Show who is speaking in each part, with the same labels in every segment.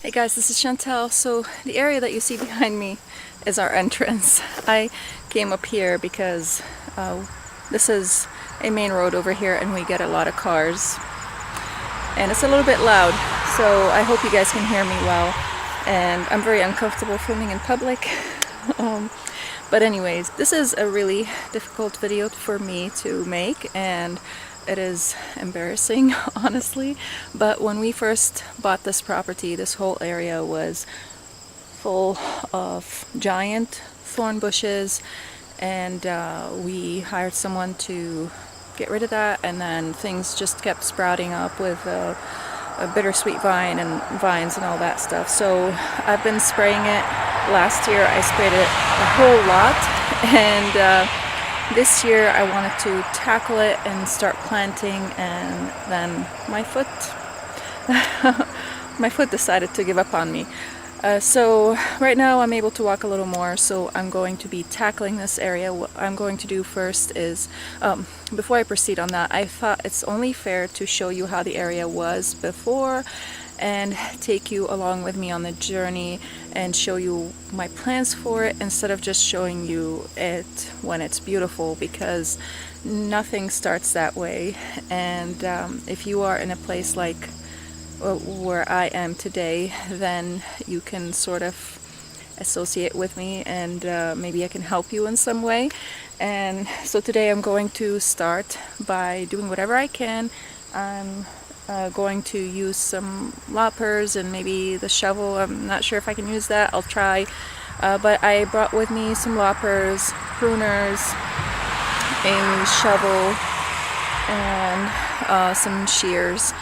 Speaker 1: Hey guys, this is Chantel. So the area that you see behind me is our entrance. I came up here because this is a main road over here and we get a lot of cars. And it's a little bit loud, so I hope you guys can hear me well. And I'm very uncomfortable filming in public. But anyways, this is a really difficult video for me to make, and it is embarrassing, honestly. But when we first bought this property, this whole area was full of giant thorn bushes, and we hired someone to get rid of that, and then things just kept sprouting up with a bittersweet vine and vines and all that stuff. So I've been spraying it. Last year I sprayed it a whole lot, and this year I wanted to tackle it and start planting, and then my foot decided to give up on me. So right now I'm able to walk a little more, so I'm going to be tackling this area. What I'm going to do first is, before I proceed on that, I thought it's only fair to show you how the area was before and take you along with me on the journey and show you my plans for it, instead of just showing you it when it's beautiful, because nothing starts that way. And if you are in a place like where I am today, then you can sort of associate with me, and maybe I can help you in some way. And so today I'm going to start by doing whatever I can. I'm going to use some loppers and maybe the shovel. I'm not sure if I can use that. I'll try. But I brought with me some loppers, pruners, a shovel, and some shears.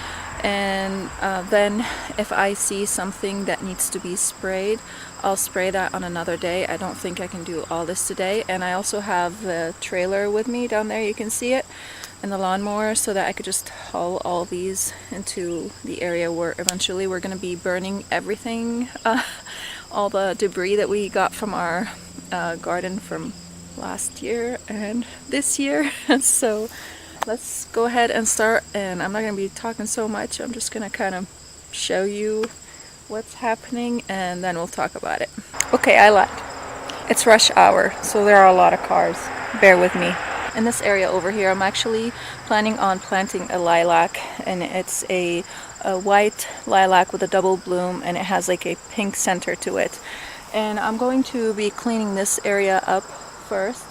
Speaker 1: And then if I see something that needs to be sprayed, I'll spray that on another day. I don't think I can do all this today. And I also have the trailer with me down there, you can see it, and the lawnmower, so that I could just haul all these into the area where eventually we're going to be burning everything, all the debris that we got from our garden from last year and this year. So let's go ahead and start, and I'm not going to be talking so much. I'm just going to kind of show you what's happening, and then we'll talk about it. Okay, I lied. It's rush hour, so there are a lot of cars. Bear with me. In this area over here, I'm actually planning on planting a lilac, and it's a white lilac with a double bloom, and it has like a pink center to it. And I'm going to be cleaning this area up first.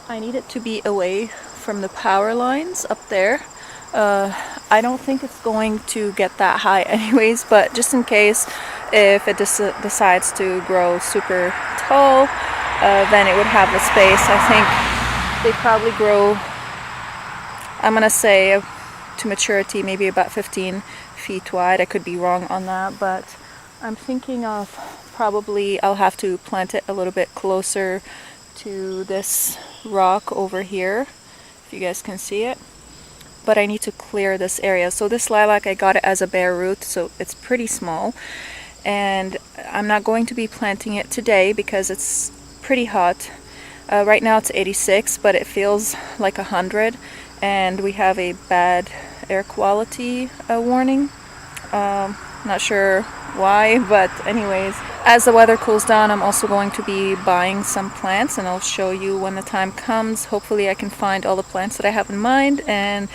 Speaker 1: I need it to be away from the power lines up there. I don't think it's going to get that high anyways, but just in case, if it decides to grow super tall, then it would have the space. I think they probably grow, I'm gonna say to maturity, maybe about 15 feet wide. I could be wrong on that, but I'm thinking of probably I'll have to plant it a little bit closer to this rock over here, if you guys can see it. But I need to clear this area. So this lilac, I got it as a bare root, so it's pretty small, and I'm not going to be planting it today because it's pretty hot. Right now it's 86, but it feels like 100, and we have a bad air quality warning. Not sure why, but anyways, as the weather cools down, I'm also going to be buying some plants, and I'll show you when the time comes. Hopefully I can find all the plants that I have in mind and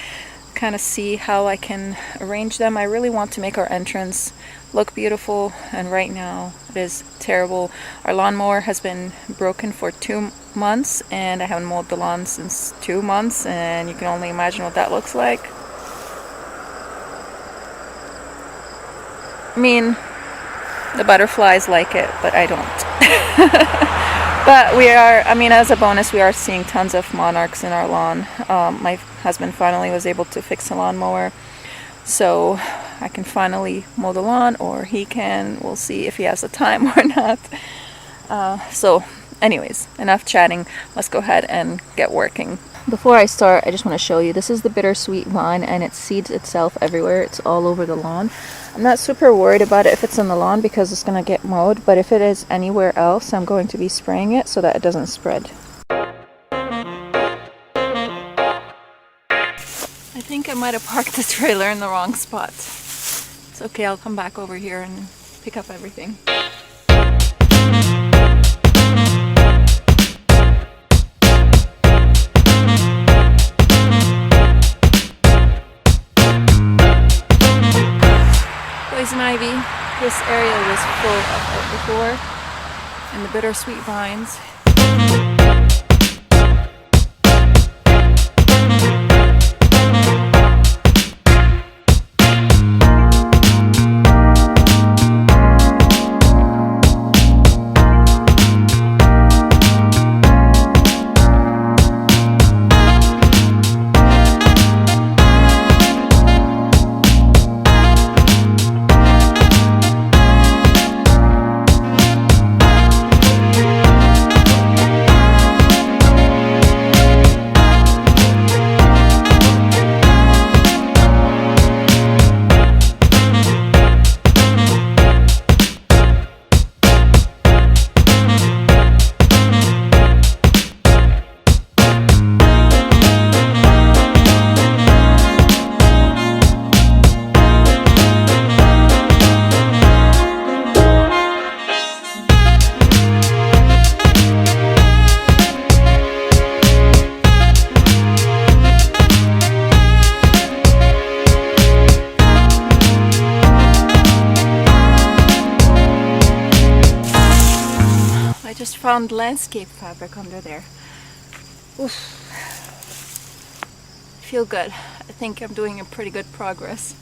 Speaker 1: kind of see how I can arrange them. I really want to make our entrance look beautiful, and right now it is terrible. Our lawnmower has been broken for 2 months, and I haven't mowed the lawn since 2 months, and you can only imagine what that looks like. I mean, the butterflies like it, but I don't. But we are, I mean, as a bonus, we are seeing tons of monarchs in our lawn. My husband finally was able to fix a lawnmower, so I can finally mow the lawn, or he can. We'll see if he has the time or not. So anyways, enough chatting. Let's go ahead and get working. Before I start, I just want to show you, this is the bittersweet vine, and it seeds itself everywhere. It's all over the lawn. I'm not super worried about it if it's in the lawn because it's going to get mowed, but if it is anywhere else, I'm going to be spraying it so that it doesn't spread. I think I might have parked the trailer in the wrong spot. It's okay, I'll come back over here and pick up everything. Poison ivy. This area was full of it before, and the bittersweet vines. Just found landscape fabric under there. Oof. Feel good. I think I'm doing a pretty good progress.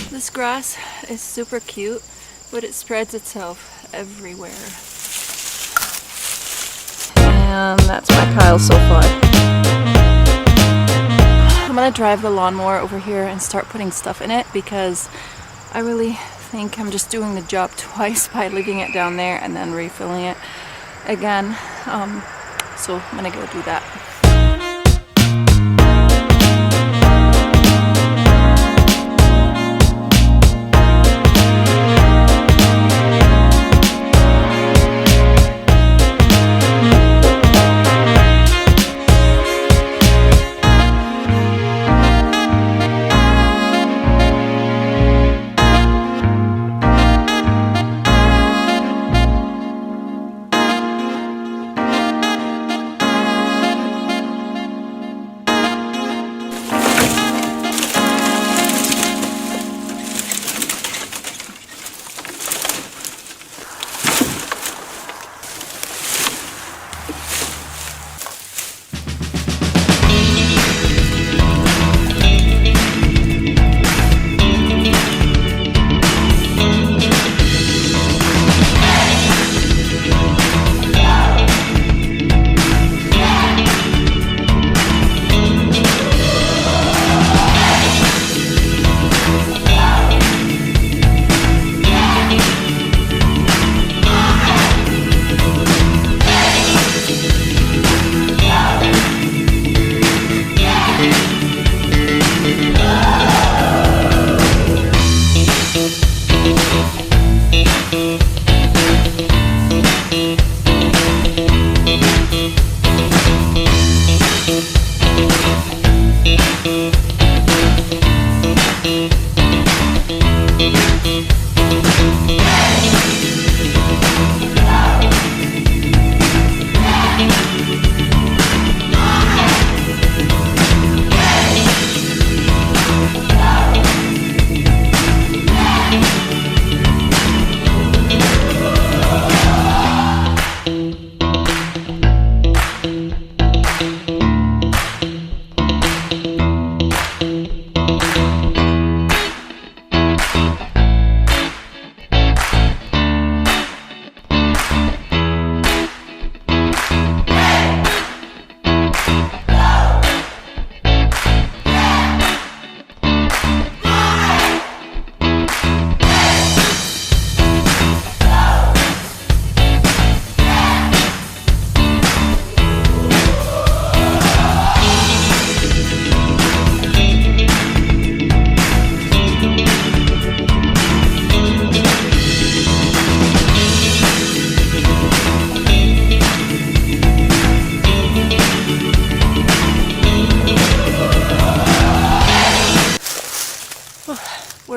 Speaker 1: This grass is super cute, but it spreads itself everywhere. And that's my pile so far. I'm gonna drive the lawnmower over here and start putting stuff in it because I really think I'm just doing the job twice by leaving it down there and then refilling it again. So I'm gonna go do that.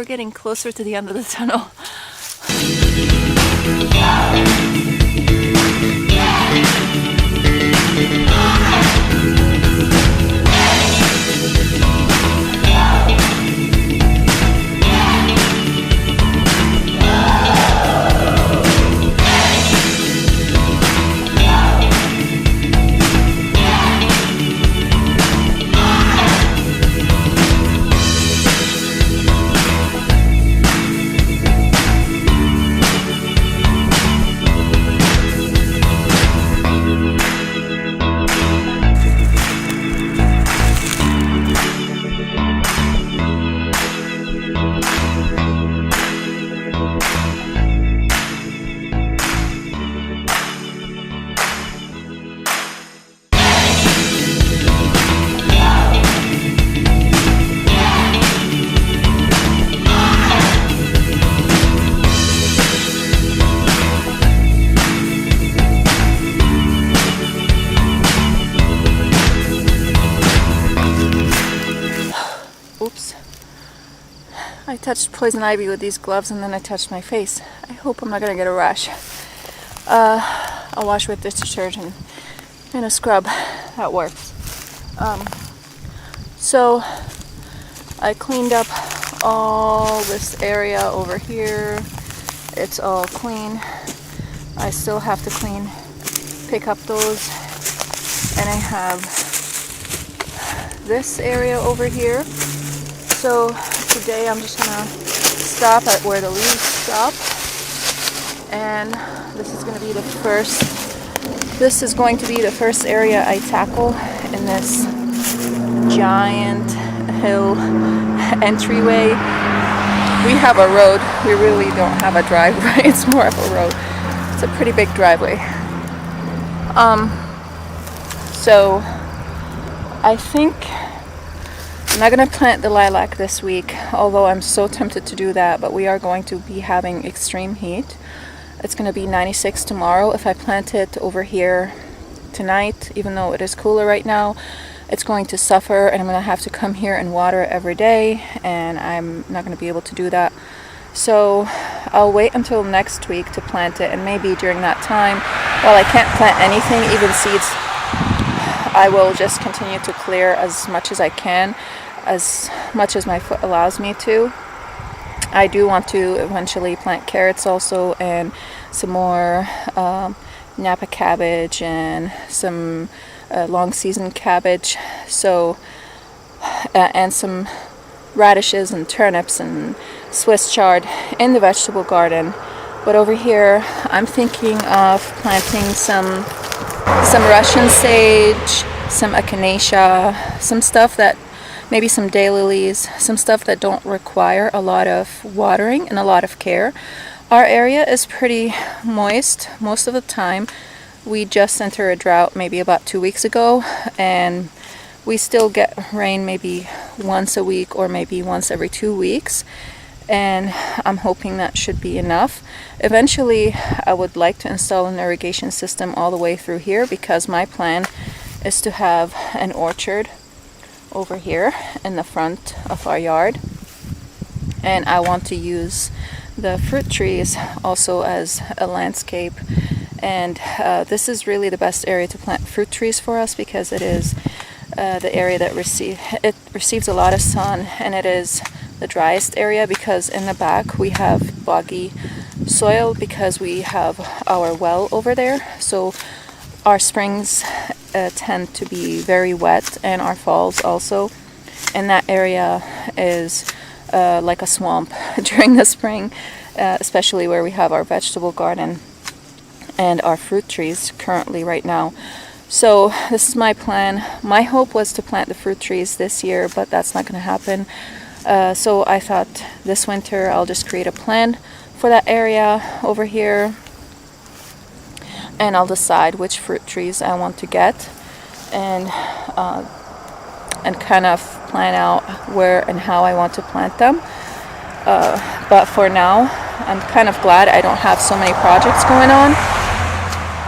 Speaker 1: getting closer to the end of the tunnel. Oops. I touched poison ivy with these gloves and then I touched my face. I hope I'm not gonna get a rash. I'll wash with dish detergent and a scrub. That works. So I cleaned up all this area over here. It's all clean. I still have to pick up those, and I have this area over here. So today I'm just gonna stop at where the leaves stop, and this is going to be the first area I tackle in this giant hill entryway. We have a road. We really don't have a driveway. It's more of a road. It's a pretty big driveway. So I think I'm not going to plant the lilac this week, although I'm so tempted to do that, but we are going to be having extreme heat. It's going to be 96 tomorrow. If I plant it over here tonight, even though it is cooler right now, it's going to suffer, and I'm going to have to come here and water it every day, and I'm not going to be able to do that. So I'll wait until next week to plant it, and maybe during that time, while I can't plant anything, even seeds, I will just continue to clear as much as I can, as much as my foot allows me to. I do want to eventually plant carrots also, and some more Napa cabbage and some long season cabbage, so and some radishes and turnips and Swiss chard in the vegetable garden. But over here I'm thinking of planting some Russian sage, some echinacea, some stuff that maybe some daylilies, some stuff that don't require a lot of watering and a lot of care. Our area is pretty moist most of the time. We just entered a drought maybe about 2 weeks ago, and we still get rain maybe once a week or maybe once every 2 weeks, and I'm hoping that should be enough. Eventually I would like to install an irrigation system all the way through here, because my plan is to have an orchard over here in the front of our yard, and I want to use the fruit trees also as a landscape. And this is really the best area to plant fruit trees for us, because it is the area that receives a lot of sun, and it is the driest area, because in the back we have boggy soil because we have our well over there. So our springs tend to be very wet, and our falls also, and that area is like a swamp during the spring, especially where we have our vegetable garden and our fruit trees currently right now. So this is my plan. My hope was to plant the fruit trees this year, but that's not going to happen. So I thought this winter I'll just create a plan for that area over here, and I'll decide which fruit trees I want to get, and kind of plan out where and how I want to plant them. But for now, I'm kind of glad I don't have so many projects going on.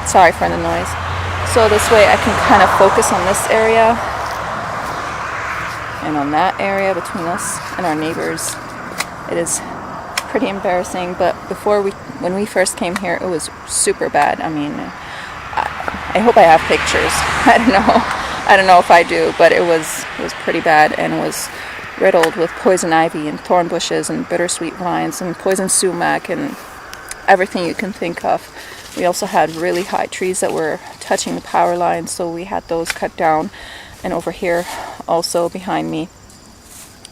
Speaker 1: Sorry for the noise. So this way I can kind of focus on this area and on that area between us and our neighbors. It is pretty embarrassing, but when we first came here, it was super bad. I mean, I hope I have pictures. I don't know if I do, but it was pretty bad, and it was riddled with poison ivy and thorn bushes and bittersweet vines and poison sumac and everything you can think of. We also had really high trees that were touching the power lines, so we had those cut down. And over here also behind me,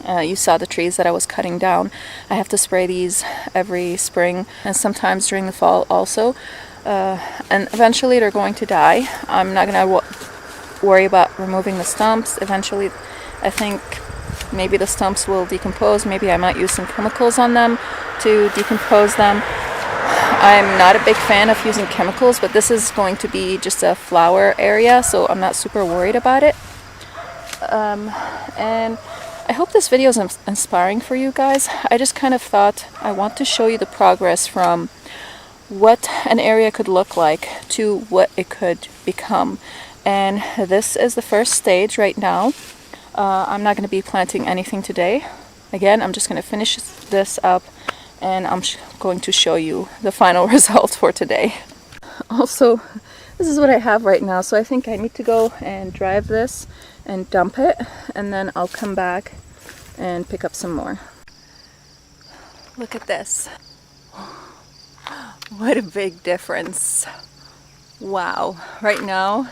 Speaker 1: you saw the trees that I was cutting down. I have to spray these every spring and sometimes during the fall also, and eventually they're going to die. I'm not gonna worry about removing the stumps. Eventually I think maybe the stumps will decompose. Maybe I might use some chemicals on them to decompose them. I'm not a big fan of using chemicals, but this is going to be just a flower area, so I'm not super worried about it. And I hope this video is inspiring for you guys. I just kind of thought I want to show you the progress from what an area could look like to what it could become. And this is the first stage right now. I'm not going to be planting anything today. Again, I'm just going to finish this up, and I'm going to show you the final result for today. Also, this is what I have right now, so I think I need to go and drive this and dump it, and then I'll come back and pick up some more. Look at this. What a big difference. Wow. Right now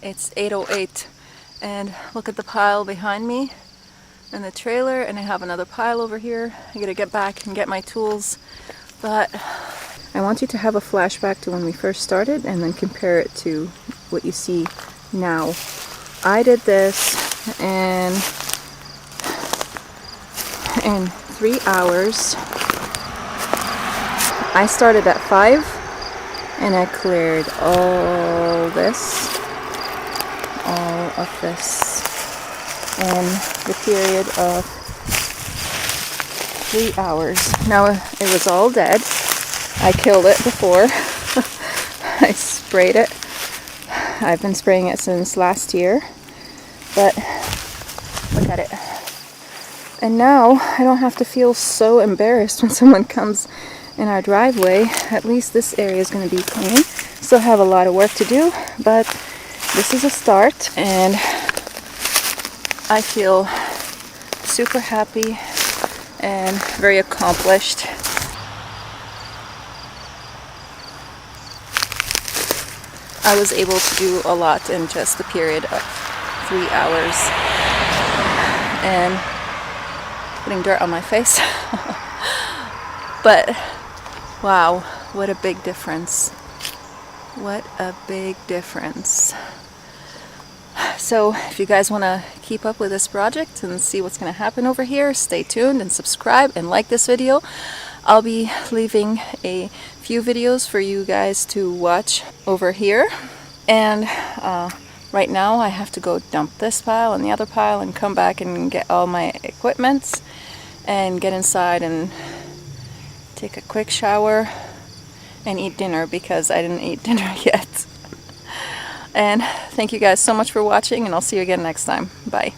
Speaker 1: it's 8:08, and look at the pile behind me and the trailer, and I have another pile over here. I gotta get back and get my tools, but I want you to have a flashback to when we first started and then compare it to what you see now. I did this in 3 hours. I started at 5 and I cleared all of this in the period of 3 hours. Now it was all dead. I killed it before. I sprayed it. I've been spraying it since last year, but look at it. And now I don't have to feel so embarrassed when someone comes in our driveway. At least this area is going to be clean. Still have a lot of work to do, but this is a start, and I feel super happy and very accomplished. I was able to do a lot in just a period of 3 hours. And putting dirt on my face. But wow, what a big difference. What a big difference. So if you guys want to keep up with this project and see what's going to happen over here, stay tuned and subscribe and like this video. I'll be leaving a few videos for you guys to watch over here. And right now I have to go dump this pile and the other pile and come back and get all my equipment and get inside and take a quick shower and eat dinner, because I didn't eat dinner yet. And thank you guys so much for watching, and I'll see you again next time. Bye.